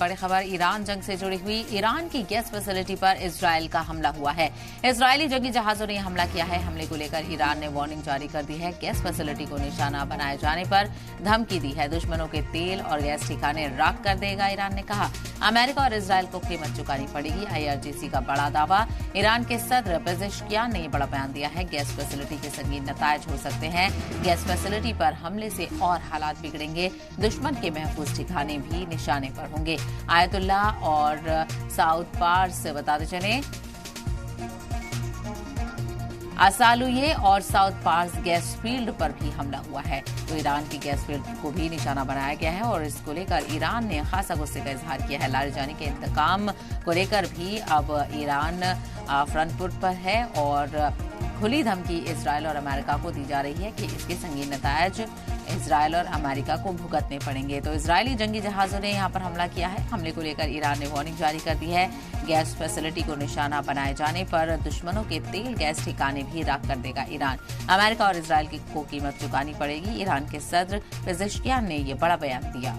बड़ी खबर ईरान जंग से जुड़ी हुई। ईरान की गैस फैसिलिटी पर इजरायल का हमला हुआ है। इजरायली जंगी जहाजों ने हमला किया है। हमले को लेकर ईरान ने वार्निंग जारी कर दी है। गैस फैसिलिटी को निशाना बनाए जाने पर धमकी दी है। दुश्मनों के तेल और गैस ठिकाने राख कर देगा, ईरान ने कहा। अमेरिका और इजरायल को कीमत चुकानी पड़ेगी। IRGC का बड़ा दावा। ईरान के सदर पेजेश्कियान ने बड़ा बयान दिया है। गैस फैसिलिटी के संगीन नतायज हो सकते हैं। गैस फैसिलिटी पर हमले से और हालात बिगड़ेंगे। दुश्मन के महफूज ठिकाने भी निशाने पर होंगे। आयतुल्लाह और साउथ पार्स बताते चले, असालुये और साउथ पार्स गैस फील्ड पर भी हमला हुआ है। तो ईरान की गैस फील्ड को भी निशाना बनाया गया है और इसको लेकर ईरान ने खासा गुस्से का इजहार किया है। लारजानी के इंतकाम को लेकर भी अब ईरान फ्रंट फुट पर है और खुली धमकी इजरायल और अमेरिका को दी जा रही है कि इसके संगीन नतायज इजरायल और अमेरिका को भुगतने पड़ेंगे। तो इजरायली जंगी जहाजों ने यहां पर हमला किया है। हमले को लेकर ईरान ने वार्निंग जारी कर दी है। गैस फैसिलिटी को निशाना बनाए जाने पर दुश्मनों के तेल गैस ठिकाने भी राख कर देगा ईरान। अमेरिका और इजरायल को कीमत चुकानी पड़ेगी। ईरान के सदर पेजेश्कियान ने यह बड़ा बयान दिया।